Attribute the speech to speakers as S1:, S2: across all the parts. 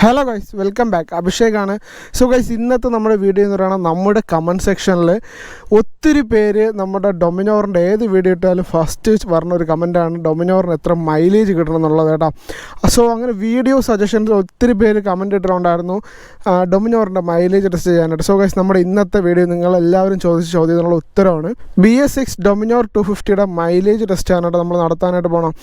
S1: Hello guys, welcome back. അഭിഷേകാണ്. So guys, ഇന്നത്തെ നമ്മുടെ വീഡിയോ എന്ന് പറയുന്നത് നമ്മുടെ കമൻറ്റ് സെക്ഷനിൽ ഒത്തിരി പേര് നമ്മുടെ ഡൊമിനോറിൻ്റെ ഏത് വീഡിയോ ഇട്ടാലും ഫസ്റ്റ് പറഞ്ഞൊരു കമൻറ്റാണ് ഡൊമിനോറിന് എത്ര മൈലേജ് കിട്ടണം എന്നുള്ളത് കേട്ടോ. സോ അങ്ങനെ വീഡിയോ സജഷൻസ് ഒത്തിരി പേര് കമൻറ്റ് ഇട്ടിട്ടുണ്ടായിരുന്നു ഡൊമിനോറിൻ്റെ മൈലേജ് ടെസ്റ്റ് ചെയ്യാനായിട്ട്. സോ ഗൈസ്, നമ്മുടെ ഇന്നത്തെ വീഡിയോ നിങ്ങളെല്ലാവരും ചോദിച്ച ചോദ്യത്തിനുള്ള ഉത്തരവാണ്. BS6 ഡൊമിനോർ 250യുടെ മൈലേജ് ടെസ്റ്റ് ചെയ്യാനായിട്ട് നമ്മൾ നടത്താനായിട്ട് പോകണം.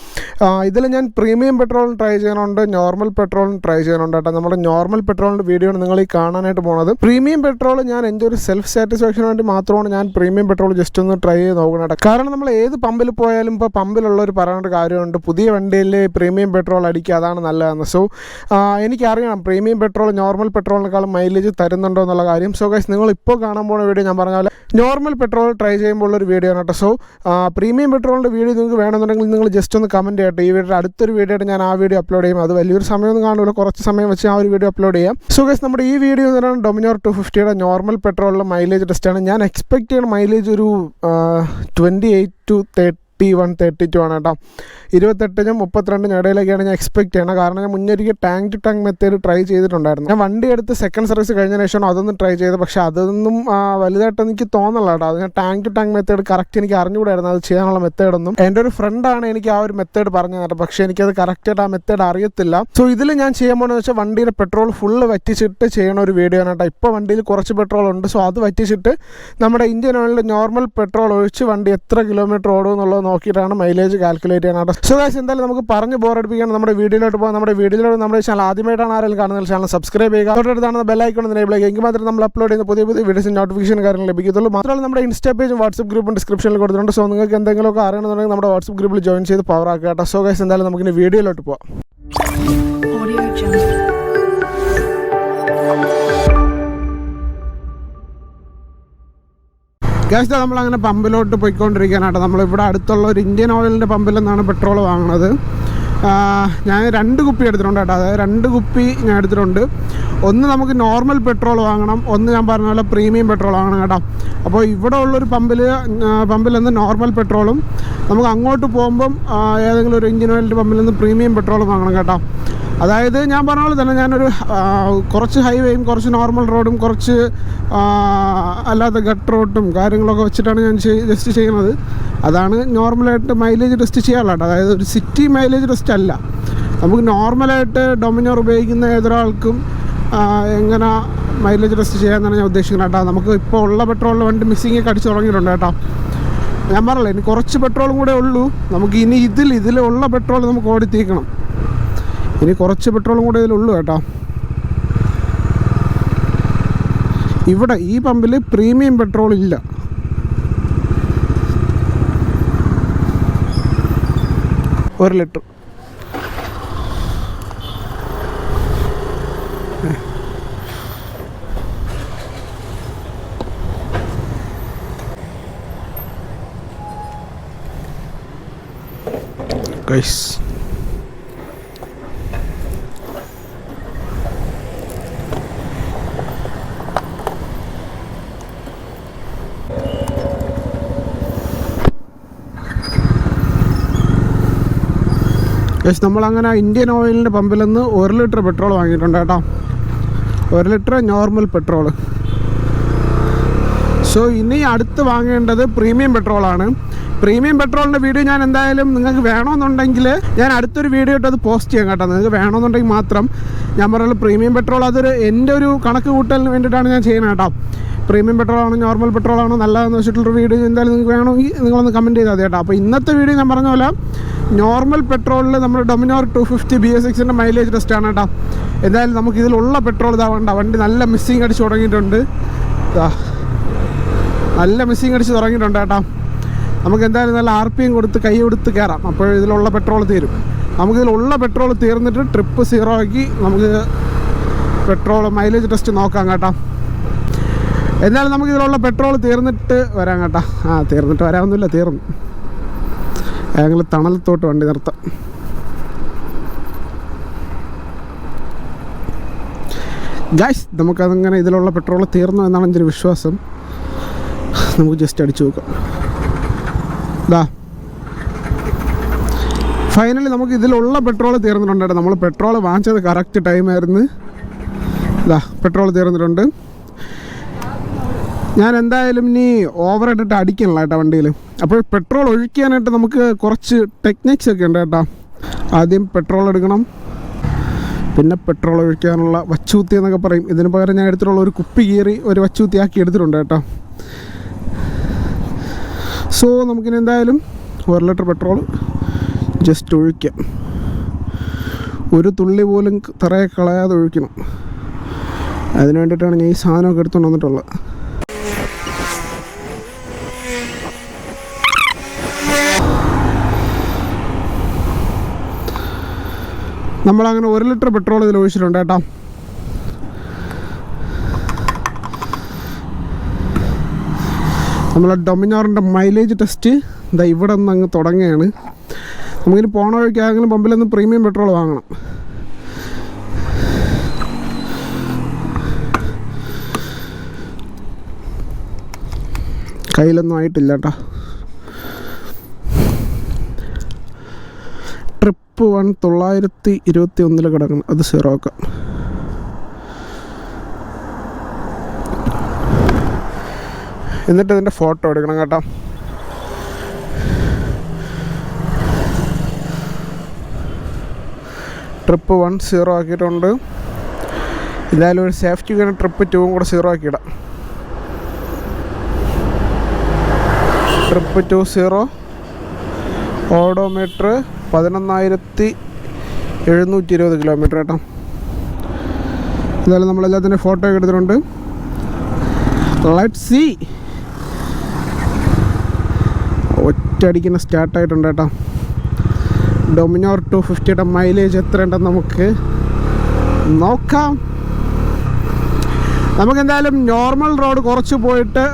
S1: ഇതിൽ ഞാൻ പ്രീമിയം പെട്രോളും ട്രൈ ചെയ്യാനുണ്ട്, നോർമൽ പെട്രോളും ട്രൈ ചെയ്യാനുണ്ട്. നമ്മുടെ നോർമൽ പെട്രോളിൻ്റെ വീഡിയോ ആണ് നിങ്ങൾ ഈ കാണാനായിട്ട് പോകുന്നത്. പ്രീമിയം പെട്രോൾ ഞാൻ എൻ്റെ ഒരു സെൽഫ് സാറ്റിസ്ഫാക്ഷന് വേണ്ടി മാത്രമാണ് ഞാൻ പ്രീമിയം പെട്രോൾ ജസ്റ്റ് ഒന്ന് ട്രൈ ചെയ്ത് നോക്കണം. കാരണം നമ്മൾ ഏത് പമ്പിൽ പോയാലും ഇപ്പോൾ പമ്പിലുള്ളവർ പറയേണ്ട കാര്യമുണ്ട്, പുതിയ വണ്ടിയിൽ പ്രീമിയം പെട്രോൾ അടിക്കുക, അതാണ് നല്ലതെന്ന്. സോ എനിക്കറിയണം പ്രീമിയം പെട്രോൾ നോർമൽ പെട്രോളിനേക്കാളും മൈലേജ് തരുന്നുണ്ടോ എന്നുള്ള കാര്യം. സോ ഗൈസ്, നിങ്ങൾ ഇപ്പോൾ കാണാൻ പോകുന്ന വീഡിയോ ഞാൻ പറഞ്ഞ പോലെ നോർമൽ പെട്രോൾ ട്രൈ ചെയ്യുമ്പോൾ ഉള്ളൊരു വീഡിയോ ആണ് കേട്ടോ. സോ പ്രീമിയം പെട്രോളിൻ്റെ വീഡിയോ നിങ്ങൾക്ക് വേണമെന്നുണ്ടെങ്കിൽ നിങ്ങൾ ജസ്റ്റ് ഒന്ന് കമൻറ്റ് ചെയ്യട്ടെ. ഈ വീഡിയോ അടുത്തൊരു വീഡിയോ ആയിട്ട് ഞാൻ ആ വീഡിയോ അപ്ലോഡ് ചെയ്യും. അത് വലിയൊരു സമയമൊന്നും കാണില്ല, കുറച്ച് സമയം വെച്ച് ആ ഒരു വീഡിയോ അപ്ലോഡ് ചെയ്യാം. സോ ഗൈസ്, നമ്മുടെ ഈ വീഡിയോ എന്ന് പറയുന്നത് ഡൊമിനോർ 250യുടെ നോർമൽ പെട്രോളിലെ മൈലേജ് ടെസ്റ്റാണ്. ഞാൻ എക്സ്പെക്ട് ചെയ്യുന്ന മൈലേജ് ഒരു 28 to 31-32 ആണ് കേട്ടോ. 28-നും 32-നും ഇടയിലൊക്കെയാണ് ഞാൻ എക്സ്പെക്ട് ചെയ്യണം. കാരണം ഞാൻ മുന്നൊരിക്കൽ tank to tank method try ചെയ്തിട്ടുണ്ടായിരുന്നു. ഞാൻ വണ്ടി എടുത്ത് സെക്കൻഡ് സർവീസ് കഴിഞ്ഞ ശേഷം അതൊന്നും ട്രൈ ചെയ്ത്, പക്ഷേ അതൊന്നും വലുതായിട്ട് എനിക്ക് തോന്നുന്നില്ല കേട്ടോ. അത് ഞാൻ tank to tank method correct എനിക്ക് അറിഞ്ഞുകൂടായിരുന്നു അത് ചെയ്യാനുള്ള മെത്തേഡൊന്നും. എൻ്റെ ഒരു ഫ്രണ്ടാണ് എനിക്ക് ആ ഒരു മെത്തേഡ് പറഞ്ഞു തന്നത്, പക്ഷേ എനിക്കത് കറക്റ്റായിട്ട് ആ മെത്തേഡ് അറിയത്തില്ല. സോ ഇതിൽ ഞാൻ ചെയ്യാൻ പോകുന്നത് വെച്ചാൽ വണ്ടിയുടെ പെട്രോൾ ഫുള്ള് വറ്റിച്ചിട്ട് ചെയ്യണ ഒരു വീഡിയോ ആണ് കേട്ടോ. ഇപ്പോൾ വണ്ടിയിൽ കുറച്ച് പെട്രോൾ ഉണ്ട്, സോ അത് വറ്റിച്ചിട്ട് നമ്മുടെ ഇന്ത്യൻ ഓയിലിൽ നോർമൽ പെട്രോൾ ഒഴിച്ച് വണ്ടി എത്ര കിലോമീറ്റർ ഓടും എന്നുള്ളത് നോക്കിയിട്ടാണ് മൈലേജ് കാൽക്കുലേറ്റ് ചെയ്യാനായിട്ട്. സോ ഗൈസ്, എന്തായാലും നമുക്ക് പറഞ്ഞ് ബോറടിപ്പിക്കണം, നമ്മുടെ വീഡിയോയിലോട്ട് പോകാം. നമ്മുടെ വീഡിയോയിലോട്ട് നമ്മുടെ ചാനൽ ആദ്യമായിട്ടാണ് ആരെങ്കിലും കാണുന്നത് ചാനൽ സബ്സ്ക്രൈബ് ചെയ്യുക. തൊട്ടടുത്താണ് ബെല്ലൈക്കൺ എനേബിൾ ചെയ്യുക. എങ്കിൽ മാത്രമേ നമ്മൾ അപ്ലോഡ് ചെയ്യുന്ന പുതിയ വീഡിയോസ് നോട്ടിഫിക്കേഷൻ കാര്യങ്ങൾ ലഭിക്കത്തുള്ളൂ. മാത്രമല്ല നമ്മുടെ ഇൻസ്റ്റാ പേജും വാട്സ്ആപ്പ് ഗ്രൂപ്പും ഡിസ്ക്രിപ്ഷനിൽ കൊടുത്തിട്ടുണ്ട്. സോ നിങ്ങൾക്ക് എന്തെങ്കിലുമൊക്കെ അറിയണമെന്നുണ്ടെങ്കിൽ നമ്മുടെ വാട്സ്ആപ്പ് ഗ്രൂപ്പിൽ ജോയിൻ ചെയ്ത് പവർ ആക്കുക കേട്ടോ. സോ ഗൈസ്, എന്തായാലും നമുക്കിനി വീഡിയോയിലോട്ട് പോകാം. ഗൈസ്, നമ്മളങ്ങനെ പമ്പിലോട്ട് പോയിക്കൊണ്ടിരിക്കാനായിട്ട് നമ്മളിവിടെ അടുത്തുള്ള ഒരു ഇന്ത്യൻ ഓയിലിൻ്റെ പമ്പിൽ നിന്നാണ് പെട്രോൾ വാങ്ങുന്നത്. ഞാൻ 2 കുപ്പി എടുത്തിട്ടുണ്ട് കേട്ടോ. അതായത് 2 കുപ്പി ഞാൻ എടുത്തിട്ടുണ്ട്. ഒന്ന് നമുക്ക് നോർമൽ പെട്രോൾ വാങ്ങണം, ഒന്ന് ഞാൻ പറഞ്ഞ പോലെ പ്രീമിയം പെട്രോൾ വാങ്ങണം കേട്ടോ. അപ്പോൾ ഇവിടെ ഉള്ളൊരു പമ്പിൽ നിന്ന് നോർമൽ പെട്രോളും, നമുക്ക് അങ്ങോട്ട് പോകുമ്പം ഏതെങ്കിലും ഒരു ഇന്ത്യൻ ഓയിലിൻ്റെ പമ്പിൽ നിന്ന് പ്രീമിയം പെട്രോളും വാങ്ങണം കേട്ടോ. അതായത് ഞാൻ പറഞ്ഞ പോലെ തന്നെ ഞാനൊരു കുറച്ച് ഹൈവേയും കുറച്ച് നോർമൽ റോഡും കുറച്ച് അല്ലാത്ത ഗട്ട് റോഡും കാര്യങ്ങളൊക്കെ വെച്ചിട്ടാണ് ഞാൻ ജസ്റ്റ് ചെയ്യുന്നത്. അതാണ് നോർമലായിട്ട് മൈലേജ് ടെസ്റ്റ് ചെയ്യാനുള്ളത്. അതായത് ഒരു സിറ്റി മൈലേജ് ടെസ്റ്റ് അല്ല. നമുക്ക് നോർമലായിട്ട് ഡൊമിനോർ ഉപയോഗിക്കുന്ന ഏതൊരാൾക്കും എങ്ങനെ മൈലേജ് ടെസ്റ്റ് ചെയ്യാമെന്നാണ് ഞാൻ ഉദ്ദേശിക്കുന്നത് കേട്ടോ. നമുക്ക് ഇപ്പോൾ ഉള്ള പെട്രോളിൽ വണ്ടി മിസ്സിങ് ഒക്കെ അടിച്ച് തുടങ്ങിയിട്ടുണ്ട് കേട്ടോ. ഞാൻ പറഞ്ഞില്ല, ഇനി കുറച്ച് പെട്രോളും കൂടെ ഉള്ളൂ. നമുക്ക് ഇനി ഇതിലുള്ള പെട്രോൾ നമുക്ക് ഓടിത്തീക്കണം. ഇനി കുറച്ച് പെട്രോളും കൂടെ ഇതിലുള്ളൂ കേട്ടോ. ഇവിടെ ഈ പമ്പിൽ പ്രീമിയം പെട്രോൾ ഇല്ല. ഒരു ലിറ്റർ ഗൈസ്. നമ്മളങ്ങനെ ഇന്ത്യൻ ഓയിലിൻ്റെ പമ്പിൽ നിന്ന് 1 ലിറ്റർ പെട്രോൾ വാങ്ങിയിട്ടുണ്ട് കേട്ടോ. 1 ലിറ്റർ നോർമൽ പെട്രോൾ. സോ ഇനി അടുത്ത് വാങ്ങേണ്ടത് പ്രീമിയം പെട്രോളാണ്. പ്രീമിയം പെട്രോളിൻ്റെ വീഡിയോ ഞാൻ എന്തായാലും നിങ്ങൾക്ക് വേണമെന്നുണ്ടെങ്കിൽ ഞാൻ അടുത്തൊരു വീഡിയോ ഇട്ട് അത് പോസ്റ്റ് ചെയ്യാം കേട്ടോ. നിങ്ങൾക്ക് വേണമെന്നുണ്ടെങ്കിൽ മാത്രം. ഞാൻ പറയുന്നത് പ്രീമിയം പെട്രോൾ അതൊരു എൻ്റെ ഒരു കണക്ക് കൂട്ടലിന് വേണ്ടിയിട്ടാണ് ഞാൻ ചെയ്യുന്നത് കേട്ടോ. പ്രീമിയം പെട്രോളാണോ നോർമൽ പെട്രോളാണോ നല്ലതെന്ന് വെച്ചിട്ടുള്ളൊരു വീഡിയോ എന്തായാലും നിങ്ങൾക്ക് വേണമെങ്കിൽ നിങ്ങളൊന്ന് കമൻറ്റ് ചെയ്താൽ മതി കേട്ടോ. അപ്പോൾ ഇന്നത്തെ വീഡിയോ ഞാൻ പറഞ്ഞ പോലെ നോർമൽ പെട്രോളിൽ നമ്മുടെ ഡൊമിനോർ 250 BS6ൻ്റെ മൈലേജ് ടെസ്റ്റാണ് കേട്ടോ. എന്തായാലും നമുക്ക് ഇതിലുള്ള പെട്രോൾ ഇതാവണ്ട. വണ്ടി നല്ല മിസ്സിങ് അടിച്ച് തുടങ്ങിയിട്ടുണ്ട്. നല്ല മിസ്സിങ് അടിച്ച് തുടങ്ങിയിട്ടുണ്ട് കേട്ടോ. നമുക്ക് എന്തായാലും നല്ല RPM കൊടുത്ത് കൈ കൊടുത്ത് കയറാം. അപ്പോൾ ഇതിലുള്ള പെട്രോൾ തീരും. നമുക്കിതിലുള്ള പെട്രോൾ തീർന്നിട്ട് ട്രിപ്പ് 0 ആക്കി നമുക്ക് പെട്രോൾ മൈലേജ് ടെസ്റ്റ് നോക്കാം കേട്ടോ. എന്നാലും നമുക്ക് ഇതിലുള്ള പെട്രോൾ തീർന്നിട്ട് വരാം കേട്ടോ. തീർന്നിട്ട് വരാമൊന്നുമില്ല, തീർന്നു. ഞങ്ങൾ തണലത്തോട്ട് വണ്ടി നിർത്താം. ഗൈസ്, നമുക്കതങ്ങനെ ഇതിലുള്ള പെട്രോൾ തീർന്നു എന്നാണ് എൻ്റെ ഒരു വിശ്വാസം. നമുക്ക് ജസ്റ്റ് അടിച്ചു നോക്കാം. ഫൈനലി നമുക്ക് ഇതിലുള്ള പെട്രോൾ തീർന്നിട്ടുണ്ട്. നമ്മൾ പെട്രോൾ വാങ്ങിച്ചത് കറക്റ്റ് ടൈമായിരുന്നു. ഇതാ പെട്രോൾ തീർന്നിട്ടുണ്ട്. ഞാൻ എന്തായാലും ഇനി ഓവർ ഇട്ടിട്ട് അടിക്കണല്ലോ കേട്ടോ വണ്ടിയിൽ. അപ്പോൾ പെട്രോൾ ഒഴിക്കാനായിട്ട് നമുക്ക് കുറച്ച് ടെക്നിക്സ് ഒക്കെ ഉണ്ട് കേട്ടോ. ആദ്യം പെട്രോൾ എടുക്കണം, പിന്നെ പെട്രോൾ ഒഴിക്കാനുള്ള വച്ചൂത്തി എന്നൊക്കെ പറയും. ഇതിന് പകരം ഞാൻ എടുത്തിട്ടുള്ള ഒരു കുപ്പി കീറി ഒരു വച്ചൂത്തി ആക്കി എടുത്തിട്ടുണ്ട് കേട്ടോ. സോ നമുക്കിനി എന്തായാലും 1 ലിറ്റർ പെട്രോൾ ജസ്റ്റ് ഒഴിക്കാം. ഒരു തുള്ളി പോലും തറയെ കളയാതെ ഒഴിക്കണം. അതിന് വേണ്ടിയിട്ടാണ് ഞാൻ ഈ സാധനമൊക്കെ എടുത്തുകൊണ്ട് വന്നിട്ടുള്ളത്. നമ്മളങ്ങനെ 1 ലിറ്റർ പെട്രോൾ ഇതിൽ ഒഴിച്ചിട്ടുണ്ട് കേട്ടോ. നമ്മളെ ഡൊമിനാറിൻ്റെ മൈലേജ് ടെസ്റ്റ് ഇതാ ഇവിടെ നിന്ന് അങ്ങ് തുടങ്ങുകയാണ്. നമുക്കിനി പോണ വഴിക്കാണെങ്കിലും പമ്പിലൊന്ന് പ്രീമിയം പെട്രോൾ വാങ്ങണം. കയ്യിലൊന്നും ആയിട്ടില്ല കേട്ടോ. ട്രിപ്പ് 1 921 കിടക്കണം, അത് 0 ആക്കാം. എന്നിട്ട് ഇതിൻ്റെ ഫോട്ടോ എടുക്കണം കേട്ടോ. ട്രിപ്പ് 1 0 ആക്കിയിട്ടുണ്ട്. എന്തായാലും ഒരു സേഫ്റ്റി കഴിഞ്ഞ ട്രിപ്പ് 2 കൂടെ 0 ആക്കിയിടാം. ട്രിപ്പ് 2 0. ഓഡോമീറ്റർ 11,720 കിലോമീറ്റർ കേട്ടോ. എന്തായാലും നമ്മളെല്ലാത്തിൻ്റെ ഫോട്ടോ ഒക്കെ എടുത്തിട്ടുണ്ട്. Let's see. ഒറ്റയടിക്കുന്ന സ്റ്റാർട്ടായിട്ടുണ്ട് കേട്ടോ. ഡൊമിനാർ 250യുടെ മൈലേജ് എത്ര ഉണ്ടെന്ന് നമുക്ക് നോക്കാം. നമുക്കെന്തായാലും നോർമൽ റോഡ് കുറച്ച് പോയിട്ട്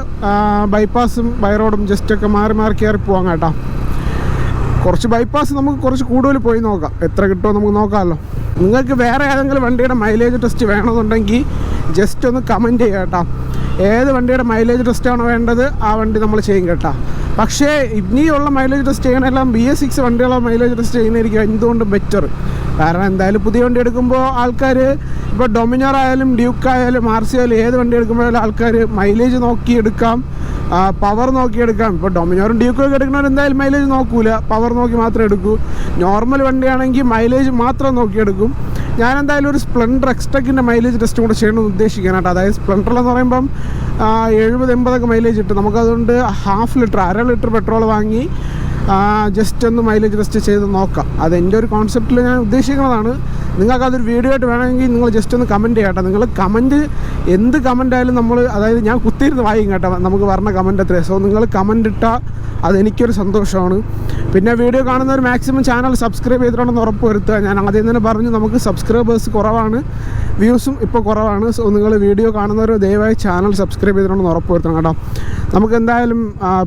S1: ബൈപ്പാസും ബൈ റോഡും ജസ്റ്റൊക്കെ മാറി മാറി കയറി പോകാം കേട്ടോ. കുറച്ച് ബൈപ്പാസ് നമുക്ക് കുറച്ച് കൂടുതൽ പോയി നോക്കാം, എത്ര കിട്ടുമോ നമുക്ക് നോക്കാമല്ലോ. നിങ്ങൾക്ക് വേറെ ഏതെങ്കിലും വണ്ടിയുടെ മൈലേജ് ടെസ്റ്റ് വേണമെന്നുണ്ടെങ്കിൽ ജസ്റ്റ് ഒന്ന് കമൻറ്റ് ചെയ്യുക കേട്ടോ. ഏത് വണ്ടിയുടെ മൈലേജ് ടെസ്റ്റാണോ വേണ്ടത് ആ വണ്ടി നമ്മൾ ചെയ്യും കേട്ടോ. പക്ഷേ ഇനിയുള്ള മൈലേജ് ടെസ്റ്റ് ചെയ്യണമെല്ലാം BS6 വണ്ടിയുള്ള മൈലേജ് ടെസ്റ്റ് ചെയ്യുന്നതായിരിക്കും എന്തുകൊണ്ടും ബെറ്റർ. കാരണം എന്തായാലും പുതിയ വണ്ടി എടുക്കുമ്പോൾ ആൾക്കാർ ഇപ്പോൾ ഡൊമിനാർ ആയാലും ഡ്യൂക്ക് ആയാലും RC ആയാലും ഏത് വണ്ടി എടുക്കുമ്പോഴായാലും ആൾക്കാർ മൈലേജ് നോക്കിയെടുക്കാം, പവർ നോക്കിയെടുക്കാം. ഇപ്പോൾ ഡൊമിനാറും ഡ്യൂക്കും ഒക്കെ എടുക്കുന്നവർ എന്തായാലും മൈലേജ് നോക്കൂല, പവർ നോക്കി മാത്രമേ എടുക്കൂ. നോർമൽ വണ്ടിയാണെങ്കിൽ മൈലേജ് മാത്രം നോക്കിയെടുക്കും. ഞാൻ എന്തായാലും ഒരു സ്പ്ലെൻഡർ എക്സ്ട്രക്കിൻ്റെ മൈലേജ് ടെസ്റ്റും കൂടെ ചെയ്യണമെന്ന് ഉദ്ദേശിക്കാനായിട്ട്. അതായത് സ്പ്ലെൻഡറിലെന്ന് പറയുമ്പം 70-80 മൈലേജ് കിട്ടും. നമുക്കതുകൊണ്ട് 1/2 ലിറ്റർ 1/2 ലിറ്റർ പെട്രോൾ വാങ്ങി ജസ്റ്റ് ഒന്ന് മൈലേജ് ടെസ്റ്റ് ചെയ്ത് നോക്കാം. അതെൻ്റെ ഒരു കോൺസെപ്റ്റിൽ ഞാൻ ഉദ്ദേശിക്കുന്നതാണ്. നിങ്ങൾക്കതൊരു വീഡിയോ ആയിട്ട് വേണമെങ്കിൽ നിങ്ങൾ ജസ്റ്റ് ഒന്ന് കമൻറ്റ് ചെയ്യട്ടെ. നിങ്ങൾ കമൻറ്റ് എന്ത് കമൻ്റ് ആയാലും നമ്മൾ, അതായത് ഞാൻ കുത്തിയിരുന്ന് വായിക്കും കേട്ടോ നമുക്ക് പറഞ്ഞ കമൻറ്റ് എത്രയാണ്. സോ നിങ്ങൾ കമൻറ്റ് ഇട്ടാൽ അതെനിക്കൊരു സന്തോഷമാണ്. പിന്നെ വീഡിയോ കാണുന്നവർ മാക്സിമം ചാനൽ സബ്സ്ക്രൈബ് ചെയ്തിട്ടുണ്ടെന്ന് ഉറപ്പ് വരുത്തുക. ഞാൻ ആദ്യം തന്നെ പറഞ്ഞു നമുക്ക് സബ്സ്ക്രൈബേഴ്സ് കുറവാണ്, വ്യൂസും ഇപ്പോൾ കുറവാണ്. സോ നിങ്ങൾ വീഡിയോ കാണുന്നവർ ദയവായി ചാനൽ സബ്സ്ക്രൈബ് ചെയ്തിട്ടുണ്ടെന്ന് ഉറപ്പ് വരുത്തണം കേട്ടോ. നമുക്ക് എന്തായാലും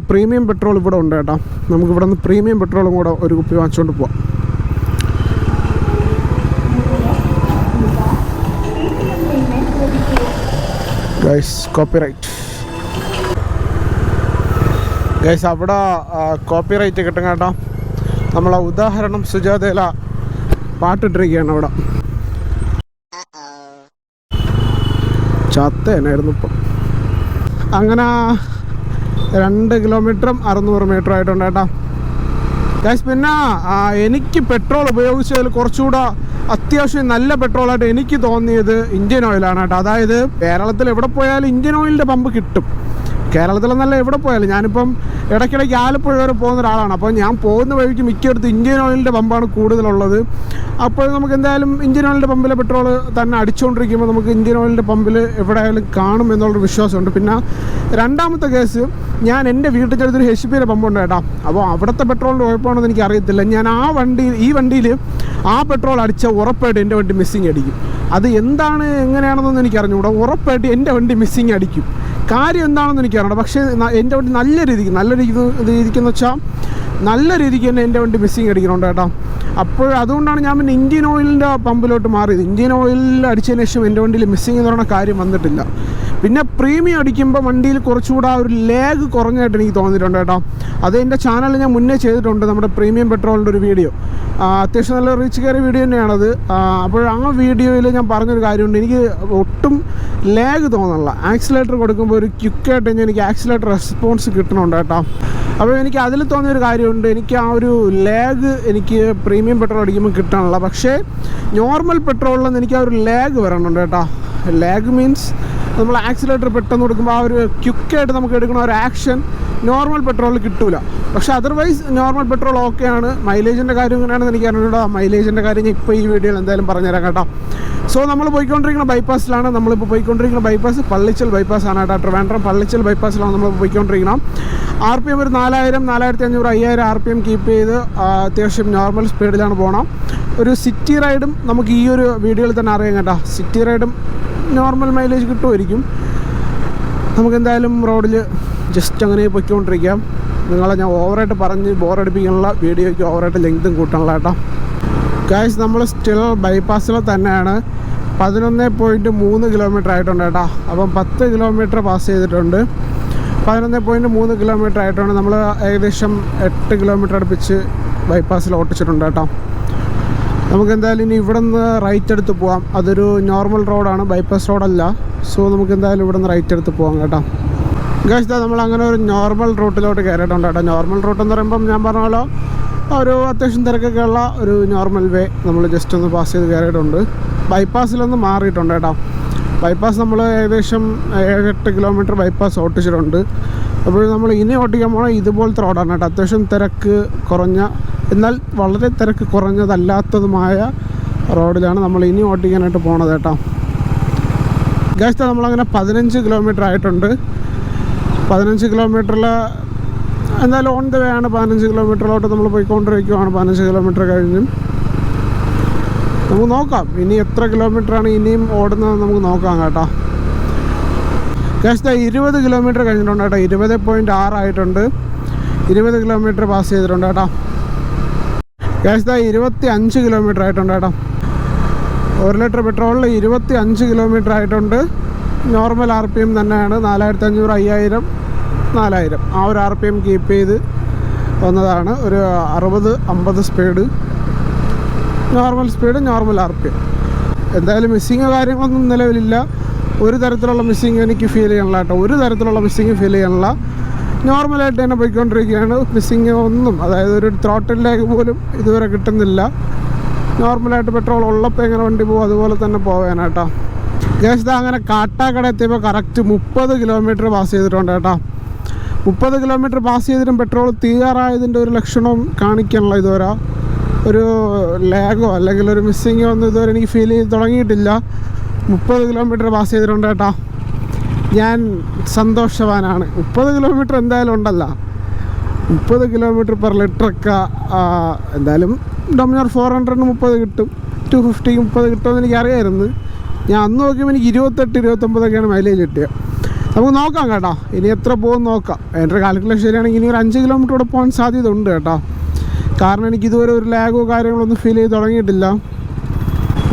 S1: പ്രീമിയം പെട്രോൾ ഇവിടെ ഉണ്ട് കേട്ടോ. നമുക്ക് ഇവിടെ നിന്ന് പ്രീമിയം പെട്രോളും കൂടെ ഒരു കുപ്പി വാങ്ങിച്ചുകൊണ്ട് പോവാം. ഗൈസ് കോപ്പിറൈറ്റ് ഗൈസ് അവിടെ കോപ്പിറൈറ്റ് കിട്ടും കേട്ടോ. നമ്മളെ ഉദാഹരണം സുജാതയില പാട്ടിട്ടിരിക്കുകയാണ് അവിടെ. ചത്തേനായിരുന്നു ഇപ്പം. അങ്ങനെ 2 കിലോമീറ്ററും 600 മീറ്റർ ആയിട്ടുണ്ട് കേട്ടോ ഗൈസ്. പിന്നെ എനിക്ക് പെട്രോൾ ഉപയോഗിച്ചതിൽ കുറച്ചുകൂടെ അത്യാവശ്യം നല്ല പെട്രോളായിട്ട് എനിക്ക് തോന്നിയത് ഇന്ത്യൻ ഓയിലാണ് കേട്ടോ. അതായത് കേരളത്തിൽ എവിടെ പോയാലും ഇന്ത്യൻ ഓയിലിൻ്റെ പമ്പ് കിട്ടും. കേരളത്തിലെന്നല്ല എവിടെ പോയാലും. ഞാനിപ്പം ഇടയ്ക്കിടയ്ക്ക് ആലപ്പുഴ വരെ പോകുന്ന ഒരാളാണ്. അപ്പോൾ ഞാൻ പോകുന്ന വഴിക്ക് മിക്കയിടത്ത് ഇന്ത്യൻ ഓയിലിൻ്റെ പമ്പാണ് കൂടുതലുള്ളത്. അപ്പോൾ നമുക്ക് എന്തായാലും ഇന്ത്യൻ ഓയിലിൻ്റെ പമ്പിലെ പെട്രോൾ തന്നെ അടിച്ചുകൊണ്ടിരിക്കുമ്പോൾ നമുക്ക് ഇന്ത്യൻ ഓയിലിൻ്റെ പമ്പിൽ എവിടെയായാലും കാണും എന്നുള്ളൊരു വിശ്വാസമുണ്ട്. പിന്നെ രണ്ടാമത്തെ കേസ്, ഞാൻ എൻ്റെ വീട്ടിൽ ചെറുതൊരു HP-യുടെ പമ്പുണ്ട് കേട്ടോ. അപ്പോൾ അവിടുത്തെ പെട്രോളിൻ്റെ കുഴപ്പമാണെന്ന് എനിക്ക് അറിയത്തില്ല. ഞാൻ ഈ വണ്ടിയിൽ ആ പെട്രോൾ അടിച്ചാൽ ഉറപ്പായിട്ട് എൻ്റെ വണ്ടി മിസ്സിങ് അടിക്കും. അത് എന്താണ് എങ്ങനെയാണെന്നൊന്നും എനിക്ക് അറിഞ്ഞുകൂടാ. ഉറപ്പായിട്ട് എൻ്റെ വണ്ടി മിസ്സിങ് അടിക്കും. കാര്യം എന്താണെന്ന് എനിക്കറിയണം. പക്ഷേ എൻ്റെ വണ്ടി നല്ല രീതിക്കെന്ന് വെച്ചാൽ നല്ല രീതിക്ക് തന്നെ എൻ്റെ വണ്ടി മിസ്സിങ് അടിക്കണുണ്ട് കേട്ടോ. അപ്പോൾ അതുകൊണ്ടാണ് ഞാൻ പിന്നെ ഇന്ത്യൻ ഓയിലിൻ്റെ പമ്പിലോട്ട് മാറിയത്. ഇന്ത്യൻ ഓയിലിൽ അടിച്ചതിന് ശേഷം എൻ്റെ വണ്ടിയിൽ മിസ്സിങ് എന്ന് പറയുന്ന കാര്യം വന്നിട്ടില്ല. പിന്നെ പ്രീമിയം അടിക്കുമ്പോൾ വണ്ടിയിൽ കുറച്ചുകൂടെ ആ ഒരു ലാഗ് കുറഞ്ഞായിട്ട് എനിക്ക് തോന്നിയിട്ടുണ്ട് കേട്ടോ. അത് എൻ്റെ ചാനലിൽ ഞാൻ മുന്നേ ചെയ്തിട്ടുണ്ട്, നമ്മുടെ പ്രീമിയം പെട്രോളിൻ്റെ ഒരു വീഡിയോ. അത്യാവശ്യം നല്ല റീച്ച് കയറിയ വീഡിയോ തന്നെയാണത്. അപ്പോൾ ആ വീഡിയോയിൽ ഞാൻ പറഞ്ഞൊരു കാര്യമുണ്ട്, എനിക്ക് ഒട്ടും ലാഗ് തോന്നണില്ല. ആക്സിലേറ്റർ കൊടുക്കുമ്പോൾ ഒരു ക്വിക്കായിട്ട് കഴിഞ്ഞാൽ എനിക്ക് ആക്സിലേറ്റർ റെസ്പോൺസ് കിട്ടണുണ്ട് കേട്ടോ. അപ്പോൾ എനിക്ക് അതിൽ തോന്നിയൊരു കാര്യമുണ്ട്, എനിക്ക് ആ ഒരു ലാഗ് എനിക്ക് പ്രീമിയം പെട്രോൾ അടിക്കുമ്പോൾ കിട്ടണില്ല. പക്ഷേ നോർമൽ പെട്രോളിൽ നിന്ന് എനിക്ക് ആ ഒരു ലാഗ് വരണുണ്ട് കേട്ടോ. ലാഗ് മീൻസ് നമ്മൾ ആക്സിലേറ്റർ പെട്ടെന്ന് കൊടുക്കുമ്പോൾ ആ ഒരു ക്വിക്കായിട്ട് നമുക്ക് എടുക്കുന്ന ഒരു ആക്ഷൻ നോർമൽ പെട്രോളിൽ കിട്ടൂല. പക്ഷേ അതർവൈസ് നോർമൽ പെട്രോൾ ഓക്കെയാണ്. മൈലേജിൻ്റെ കാര്യം എങ്ങനെയാണെന്ന് എനിക്ക് അറിഞ്ഞൂടാ. മൈലേജിൻ്റെ കാര്യം ഞാൻ ഇപ്പോൾ ഈ വീഡിയോയിൽ എന്തായാലും പറഞ്ഞുതരാം കേട്ടോ. സോ നമ്മൾ പോയിക്കൊണ്ടിരിക്കുന്ന ബൈപ്പാസിലാണ്. നമ്മളിപ്പോൾ പോയിക്കൊണ്ടിരിക്കുന്ന ബൈപ്പാസ് പള്ളിച്ചൽ ബൈപ്പാസാണ് കേട്ടോ. ട്രിവാൻഡ്രം പള്ളിച്ചൽ ബൈപ്പാസിലാണ് നമ്മൾ പോയിക്കൊണ്ടിരിക്കണം. RPM ഒരു 4000, 4500, 5000 RPM കീപ്പ് ചെയ്ത് അത്യാവശ്യം നോർമൽ സ്പീഡിലാണ് പോകണം. ഒരു സിറ്റി റൈഡും നമുക്ക് ഈ ഒരു വീഡിയോയിൽ തന്നെ അറിയാം കേട്ടോ. സിറ്റി റൈഡും നോർമൽ മൈലേജ് കിട്ടുമായിരിക്കും. നമുക്കെന്തായാലും റോഡിൽ ജസ്റ്റ് അങ്ങനെ പൊയ്ക്കൊണ്ടിരിക്കാം. നിങ്ങളെ ഞാൻ ഓവറായിട്ട് പറഞ്ഞ് ബോറടിപ്പിക്കാനുള്ള വീഡിയോയ്ക്ക് ഓവറായിട്ട് ലെങ്തും കൂട്ടാനുള്ള കേട്ടോ. ഗൈസ് നമ്മൾ സ്റ്റിൽ ബൈപ്പാസിൽ തന്നെയാണ്. 11.3 കിലോമീറ്റർ ആയിട്ടുണ്ട് കേട്ടോ. അപ്പം 10 കിലോമീറ്റർ പാസ് ചെയ്തിട്ടുണ്ട്. 11.3 കിലോമീറ്റർ ആയിട്ടുണ്ട്. നമ്മൾ ഏകദേശം 8 കിലോമീറ്റർ അടുപ്പിച്ച് ബൈപ്പാസിൽ ഓട്ടിച്ചിട്ടുണ്ട് കേട്ടോ. നമുക്ക് എന്തായാലും ഇനി ഇവിടെ നിന്ന് റൈറ്റ് എടുത്ത് പോവാം. അതൊരു നോർമൽ റോഡാണ്, ബൈപ്പാസ് റോഡല്ല. സോ നമുക്ക് എന്തായാലും ഇവിടെ നിന്ന് റൈറ്റ് എടുത്ത് പോകാം കേട്ടോ. ഗൈസ് നമ്മൾ അങ്ങനെ ഒരു നോർമൽ റൂട്ടിലോട്ട് കയറിയിട്ടുണ്ട് കേട്ടോ. നോർമൽ റൂട്ട് എന്ന് പറയുമ്പം ഞാൻ പറഞ്ഞ പോലെ ഒരു അത്യാവശ്യം തിരക്കൊക്കെ ഉള്ള ഒരു നോർമൽ വേ നമ്മൾ ജസ്റ്റ് ഒന്ന് പാസ് ചെയ്ത് കയറിയിട്ടുണ്ട്. ബൈപ്പാസിലൊന്ന് മാറിയിട്ടുണ്ട് കേട്ടോ. ബൈപ്പാസ് നമ്മൾ ഏകദേശം 7-8 കിലോമീറ്റർ ബൈപ്പാസ് ഓട്ടിച്ചിട്ടുണ്ട്. അപ്പോൾ നമ്മൾ ഇനി ഓട്ടിക്കാൻ പോകണം ഇതുപോലത്തെ റോഡാണ് കേട്ടോ. അത്യാവശ്യം തിരക്ക് കുറഞ്ഞ, എന്നാൽ വളരെ തിരക്ക് കുറഞ്ഞതല്ലാത്തതുമായ റോഡിലാണ് നമ്മൾ ഇനി ഓട്ടിക്കാനായിട്ട് പോണത് കേട്ടോ. ഗൈസ് നമ്മളങ്ങനെ 15 കിലോമീറ്റർ ആയിട്ടുണ്ട്. 15 കിലോമീറ്ററിൽ എന്തായാലും ഓൺ ദ വേ ആണ്. 15 കിലോമീറ്ററിലോട്ട് നമ്മൾ പോയിക്കൊണ്ടിരിക്കുകയാണ്. 15 കിലോമീറ്റർ കഴിഞ്ഞും നമുക്ക് നോക്കാം ഇനി എത്ര കിലോമീറ്ററാണ് ഇനിയും ഓടുന്നത് നമുക്ക് നോക്കാം കേട്ടോ. ഗൈസ് 20 കിലോമീറ്റർ കഴിഞ്ഞിട്ടുണ്ട് കേട്ടോ. 20.6 ആയിട്ടുണ്ട്. 20 കിലോമീറ്റർ പാസ് ചെയ്തിട്ടുണ്ട് കേട്ടോ. ഗൈസ് 25 കിലോമീറ്റർ ആയിട്ടുണ്ട് കേട്ടോ. 1 ലിറ്റർ പെട്രോളിൽ 25 കിലോമീറ്റർ ആയിട്ടുണ്ട്. നോർമൽ RPM തന്നെയാണ്. 4500, 5000, 4000 ആ ഒരു RPM കീപ്പ് ചെയ്ത് വന്നതാണ്. ഒരു 60-50 speed normal speed, normal RPM. എന്തായാലും മിസ്സിങ് കാര്യങ്ങളൊന്നും നിലവിലില്ല. ഒരു തരത്തിലുള്ള മിസ്സിങ് എനിക്ക് ഫീൽ ചെയ്യണില്ല കേട്ടോ. ഒരു തരത്തിലുള്ള മിസ്സിങ് ഫീൽ ചെയ്യണില്ല. നോർമലായിട്ട് തന്നെ പോയിക്കൊണ്ടിരിക്കുകയാണ്. മിസ്സിങ് ഒന്നും, അതായത് ഒരു ത്രോട്ടിലേക്ക് പോലും ഇതുവരെ കിട്ടുന്നില്ല. നോർമലായിട്ട് പെട്രോൾ ഉള്ളപ്പോൾ എങ്ങനെ വണ്ടി പോകും അതുപോലെ തന്നെ പോകാനായിട്ടോ. ഗൈസ് അങ്ങനെ കാട്ടാക്കട എത്തിയപ്പോൾ കറക്റ്റ് 30 കിലോമീറ്റർ പാസ് ചെയ്തിട്ടുണ്ട് കേട്ടോ. 30 കിലോമീറ്റർ പാസ് ചെയ്തിട്ടും പെട്രോൾ തീരാറായതിൻ്റെ ഒരു ലക്ഷണവും കാണിക്കാനുള്ള ഇതുവരെ ഒരു ലാഗോ അല്ലെങ്കിൽ ഒരു മിസ്സിങ്ങോ ഒന്നും ഇതുവരെ എനിക്ക് ഫീൽ ചെയ്ത് തുടങ്ങിയിട്ടില്ല. 30 കിലോമീറ്റർ പാസ് ചെയ്തിട്ടുണ്ട് കേട്ടോ. ഞാൻ സന്തോഷവാനാണ്. 30 കിലോമീറ്റർ എന്തായാലും ഉണ്ടല്ലോ. 30 കിലോമീറ്റർ പെർ ലിറ്ററൊക്കെ എന്തായാലും ഡൊമിനാർ 400 30 കിട്ടും, 250 30 കിട്ടുമെന്ന് എനിക്കറിയായിരുന്നു. ഞാൻ അന്ന് നോക്കിയപ്പോൾ എനിക്ക് 28-29 മൈലേജ് കിട്ടിയത്. നമുക്ക് നോക്കാം കേട്ടോ, ഇനി എത്ര പോകും നോക്കാം. എൻ്റെ കാൽക്കുലേഷൻ ശരിയാണെങ്കിൽ ഇനി ഒരു 5 കിലോമീറ്റർ കൂടെ പോകാൻ സാധ്യത ഉണ്ട് കേട്ടോ. കാരണം എനിക്കിതുവരെ ഒരു ലാഗോ കാര്യങ്ങളൊന്നും ഫീൽ ചെയ്ത് തുടങ്ങിയിട്ടില്ല.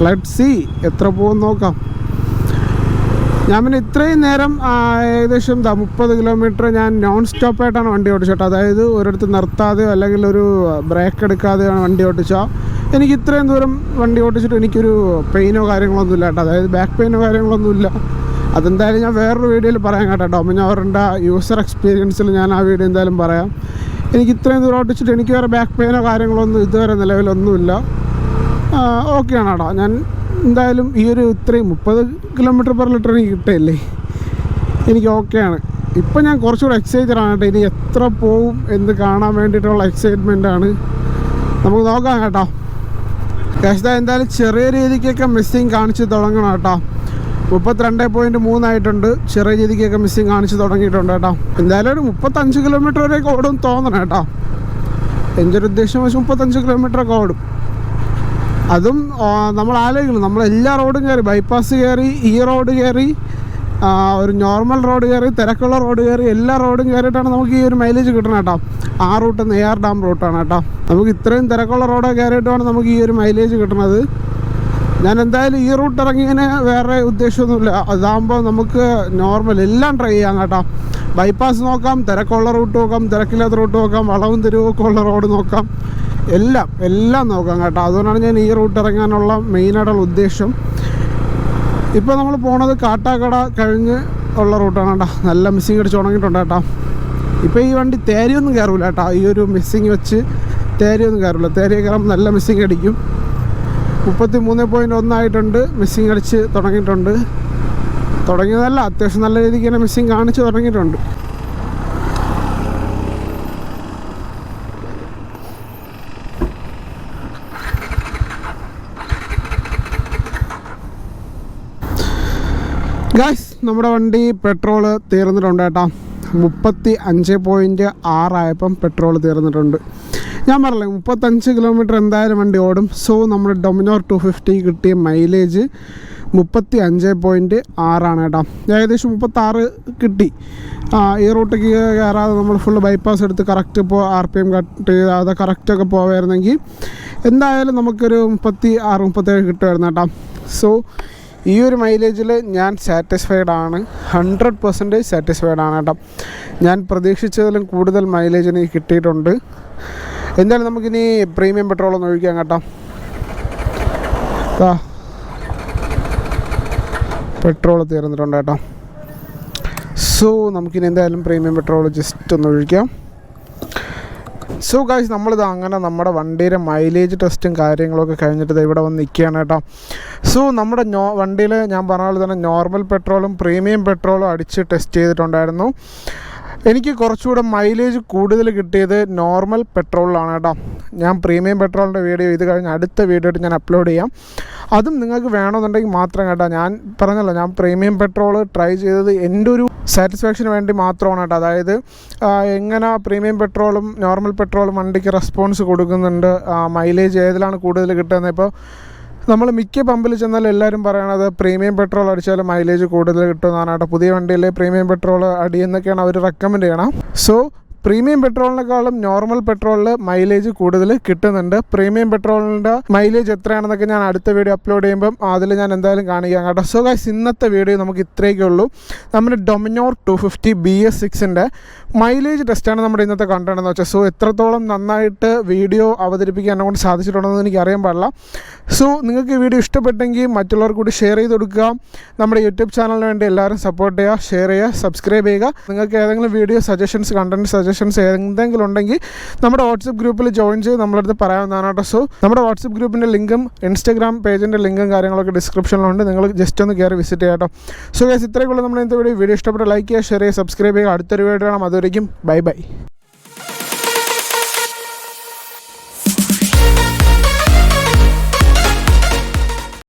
S1: ലെറ്റ്സ് സീ എത്ര പോകും നോക്കാം. ഞാൻ പിന്നെ ഇത്രയും നേരം ഏകദേശം 30 കിലോമീറ്റർ ഞാൻ നോൺ സ്റ്റോപ്പായിട്ടാണ് വണ്ടി ഓടിച്ചത്. അതായത് ഒരിടത്ത് നിർത്താതെയോ അല്ലെങ്കിൽ ഒരു ബ്രേക്ക് എടുക്കാതെയാണ് വണ്ടി ഓടിച്ചാൽ എനിക്ക് ഇത്രയും ദൂരം വണ്ടി ഓടിച്ചിട്ട് എനിക്കൊരു പെയിനോ കാര്യങ്ങളൊന്നും ഇല്ല കേട്ടോ. അതായത് ബാക്ക് പെയിനോ കാര്യങ്ങളൊന്നുമില്ല. അതെന്തായാലും ഞാൻ വേറൊരു വീഡിയോയിൽ പറയാം കേട്ടോ. ഡൊമിനാറിൻ്റെ യൂസർ എക്സ്പീരിയൻസിൽ ഞാൻ ആ വീഡിയോ എന്തായാലും പറയാം. എനിക്ക് ഇത്രയും ദൂരം ഓടിച്ചിട്ട് എനിക്ക് വേറെ ബാക്ക് പെയിനോ കാര്യങ്ങളൊന്നും ഇതുവരെ നിലവിലൊന്നുമില്ല. ഓക്കെയാണ് കേട്ടോ. ഞാൻ എന്തായാലും ഈ ഒരു ഇത്രയും 30 കിലോമീറ്റർ പെർ ലിറ്റർ എനിക്ക് കിട്ടില്ലേ, എനിക്ക് ഓക്കെയാണ്. ഇപ്പം ഞാൻ കുറച്ചുകൂടെ എക്സൈറ്റഡാണ് കേട്ടോ. ഇനി എത്ര പോവും എന്ന് കാണാൻ വേണ്ടിയിട്ടുള്ള എക്സൈറ്റ്മെൻറ്റാണ്. നമുക്ക് നോക്കാം കേട്ടോ. ഗൈസ് എന്തായാലും ചെറിയ രീതിക്കൊക്കെ മിസ്സിങ് കാണിച്ച് തുടങ്ങണം കേട്ടോ. 32.3 ആയിട്ടുണ്ട്. ചെറിയ രീതിക്കൊക്കെ മിസ്സിങ് കാണിച്ച് തുടങ്ങിയിട്ടുണ്ട് കേട്ടോ. എന്തായാലും ഒരു 35 കിലോമീറ്റർ വരെയൊക്കെ ഓടും തോന്നണം കേട്ടോ. എൻ്റെ ഒരു ഉദ്ദേശം വെച്ച് 35 കിലോമീറ്ററൊക്കെ ഓടും. അതും നമ്മൾ ആലോചിക്കണം, നമ്മളെല്ലാ റോഡും കയറി, ബൈപ്പാസ് കയറി, ഈ റോഡ് കയറി, ഒരു നോർമൽ റോഡ് കയറി, തിരക്കുള്ള റോഡ് കയറി, എല്ലാ റോഡും കയറിയിട്ടാണ് നമുക്ക് ഈ ഒരു മൈലേജ് കിട്ടണം കേട്ടോ. ആ റൂട്ട് നെയ്യാർ ഡാം റൂട്ടാണ് കേട്ടോ. നമുക്ക് ഇത്രയും തിരക്കുള്ള റോഡൊക്കെ കയറിയിട്ടാണ് നമുക്ക് ഈ ഒരു മൈലേജ് കിട്ടണത്. ഞാൻ എന്തായാലും ഈ റൂട്ട് ഇറങ്ങിയതിന് വേറെ ഉദ്ദേശമൊന്നുമില്ല. അതാകുമ്പോൾ നമുക്ക് നോർമൽ എല്ലാം ട്രൈ ചെയ്യാം കേട്ടോ. ബൈപ്പാസ് നോക്കാം, തിരക്കുള്ള റൂട്ട് നോക്കാം, തിരക്കില്ലാത്ത റൂട്ട് നോക്കാം, വളവും തിരിവൊക്കെ ഉള്ള റോഡ് നോക്കാം, എല്ലാം നോക്കാം കേട്ടോ. അതുകൊണ്ടാണ് ഞാൻ ഈ റൂട്ട് ഇറങ്ങാനുള്ള മെയിനായിട്ടുള്ള ഉദ്ദേശം. ഇപ്പോൾ നമ്മൾ പോണത് കാട്ടാക്കട കഴിഞ്ഞ് ഉള്ള റൂട്ടാണ് കേട്ടോ. നല്ല മിസ്സിങ് അടിച്ച് ഉണങ്ങിയിട്ടുണ്ട് കേട്ടോ. ഇപ്പോൾ ഈ വണ്ടി തേരിയൊന്നും കയറില്ല കേട്ടോ. ഈ ഒരു മിസ്സിങ് വെച്ച് തേരിയൊന്നും കയറില്ല. തേരിയ കയറുമ്പോൾ നല്ല മിസ്സിങ് അടിക്കും. 33.1 ആയിട്ടുണ്ട്. മിസ്സിങ് അടിച്ച് തുടങ്ങിയിട്ടുണ്ട്. തുടങ്ങിയതല്ല, അത്യാവശ്യം നല്ല രീതിക്ക് തന്നെ മിസ്സിങ് കാണിച്ച് തുടങ്ങിയിട്ടുണ്ട്. ഗായ്സ്, നമ്മുടെ വണ്ടി പെട്രോൾ തീർന്നിട്ടുണ്ട് കേട്ടോ. 35.6 ആയപ്പം പെട്രോൾ തീർന്നിട്ടുണ്ട്. ഞാൻ പറഞ്ഞില്ലേ 35 കിലോമീറ്റർ എന്തായാലും വണ്ടി ഓടും. സോ നമ്മുടെ ഡൊമിനോർ 250 കിട്ടിയ മൈലേജ് 35.6 ആണ് കേട്ടോ. ഏകദേശം 36 കിട്ടി. ഈ റൂട്ടിലേക്ക് കയറാതെ നമ്മൾ ഫുള്ള് ബൈപ്പാസ് എടുത്ത് കറക്റ്റ് ഇപ്പോൾ RPM കട്ട് ചെയ്താതെ കറക്റ്റൊക്കെ പോവായിരുന്നെങ്കിൽ എന്തായാലും നമുക്കൊരു 36-37 കിട്ടുമായിരുന്നു കേട്ടോ. സോ ഈ ഒരു മൈലേജിൽ ഞാൻ സാറ്റിസ്ഫൈഡ് ആണ്, 100% സാറ്റിസ്ഫൈഡ് ആണ് കേട്ടോ. ഞാൻ പ്രതീക്ഷിച്ചതിലും കൂടുതൽ മൈലേജ് എനിക്ക് കിട്ടിയിട്ടുണ്ട്. എന്തായാലും നമുക്കിനി പ്രീമിയം പെട്രോളൊന്ന് ഒഴിക്കാം കേട്ടോ. പെട്രോൾ തീർന്നിട്ടുണ്ട് കേട്ടോ. സോ നമുക്കിനി എന്തായാലും പ്രീമിയം പെട്രോൾ ജസ്റ്റ് ഒന്ന് ഒഴിക്കാം. സോ ഗായ്സ്, നമ്മളിത് അങ്ങനെ നമ്മുടെ വണ്ടിയുടെ മൈലേജ് ടെസ്റ്റും കാര്യങ്ങളൊക്കെ കഴിഞ്ഞിട്ട് ഇവിടെ വന്ന് നിൽക്കുകയാണ് കേട്ടോ. സോ നമ്മുടെ വണ്ടിയിൽ ഞാൻ പറഞ്ഞ പോലെ തന്നെ നോർമൽ പെട്രോളും പ്രീമിയം പെട്രോളും അടിച്ച് ടെസ്റ്റ് ചെയ്തിട്ടുണ്ടായിരുന്നു. എനിക്ക് കുറച്ചുകൂടെ മൈലേജ് കൂടുതൽ കിട്ടിയത് നോർമൽ പെട്രോളിലാണ് കേട്ടോ. ഞാൻ പ്രീമിയം പെട്രോളിൻ്റെ വീഡിയോ ഇത് കഴിഞ്ഞ് അടുത്ത വീഡിയോ ആയിട്ട് ഞാൻ അപ്ലോഡ് ചെയ്യാം. അതും നിങ്ങൾക്ക് വേണമെന്നുണ്ടെങ്കിൽ മാത്രം കേട്ടോ. ഞാൻ പറഞ്ഞല്ലോ, ഞാൻ പ്രീമിയം പെട്രോൾ ട്രൈ ചെയ്തത് എൻ്റെ ഒരു സാറ്റിസ്ഫാക്ഷന് വേണ്ടി മാത്രമാണ് കേട്ടോ. അതായത് എങ്ങനെ പ്രീമിയം പെട്രോളും നോർമൽ പെട്രോളും വണ്ടിക്ക് റെസ്പോൺസ് കൊടുക്കുന്നുണ്ട്, മൈലേജ് ഏതിലാണ് കൂടുതൽ കിട്ടുന്നത്. ഇപ്പോൾ നമ്മൾ മിക്ക പമ്പിൽ ചെന്നാൽ എല്ലാവരും പറയണത് പ്രീമിയം പെട്രോൾ അടിച്ചാൽ മൈലേജ് കൂടുതൽ കിട്ടുമെന്നാണ് കേട്ടോ. പുതിയ വണ്ടിയിൽ പ്രീമിയം പെട്രോൾ അടിയെന്നൊക്കെയാണ് അവർ റെക്കമെൻഡ് ചെയ്യണം. സോ പ്രീമിയം പെട്രോളിനേക്കാളും നോർമൽ പെട്രോളിൽ മൈലേജ് കൂടുതൽ കിട്ടുന്നുണ്ട്. പ്രീമിയം പെട്രോളിൻ്റെ മൈലേജ് എത്രയാണെന്നൊക്കെ ഞാൻ അടുത്ത വീഡിയോ അപ്ലോഡ് ചെയ്യുമ്പം അതിൽ ഞാൻ എന്തായാലും കാണിക്കാം കേട്ടോ. സോ ഗൈസ്, ഇന്നത്തെ വീഡിയോ നമുക്ക് ഇത്രയൊക്കെ ഉള്ളൂ. നമ്മുടെ ഡൊമിനോർ 250 BS6-ൻ്റെ മൈലേജ് ടെസ്റ്റാണ് നമ്മുടെ ഇന്നത്തെ കണ്ടന്റ് എന്ന് വെച്ചാൽ. സോ എത്രത്തോളം നന്നായിട്ട് വീഡിയോ അവതരിപ്പിക്കാൻ എന്നെ കൊണ്ട് സാധിച്ചിട്ടുണ്ടെന്ന് എനിക്ക് അറിയാൻ പാടില്ല. സോ നിങ്ങൾക്ക് ഈ വീഡിയോ ഇഷ്ടപ്പെട്ടെങ്കിൽ മറ്റുള്ളവർക്ക് കൂടി ഷെയർ ചെയ്ത് കൊടുക്കുക. നമ്മുടെ യൂട്യൂബ് ചാനലിന് വേണ്ടി എല്ലാവരും സപ്പോർട്ട് ചെയ്യുക, ഷെയർ ചെയ്യുക, സബ്സ്ക്രൈബ് ചെയ്യുക. നിങ്ങൾക്ക് ഏതെങ്കിലും വീഡിയോ സജഷൻസ്, കണ്ടന്റ് സജഷൻസ് എന്തെങ്കിലും ഉണ്ടെങ്കിൽ നമ്മുടെ വാട്സപ്പ് ഗ്രൂപ്പിൽ ജോയിൻ ചെയ്ത് നമ്മളടുത്ത് പറയാവുന്നതാണ് കേട്ടോ. സോ നമ്മുടെ വാട്സപ്പ് ഗ്രൂപ്പിൻ്റെ ലിങ്കും ഇൻസ്റ്റാഗ്രാം പേജിൻ്റെ ലിങ്കും കാര്യങ്ങളൊക്കെ ഡിസ്ക്രിപ്ഷനിലുണ്ട്. നിങ്ങൾ ജസ്റ്റ് ഒന്ന് കയറി വിസിറ്റ് ചെയ്യാം കേട്ടോ. സോ ഗൈസ്, ഇത്രയൊക്കെയുള്ള നമ്മുടെ ഇന്നത്തെ വീഡിയോ ഇഷ്ടപ്പെട്ട ലൈക്ക് ചെയ്യുക, ഷെയർ ചെയ്യുക, സബ്സ്ക്രൈബ് ചെയ്യുക. അടുത്തൊരു വീഡിയോ കാണാം. അതുവരെയും ബൈ ബൈ.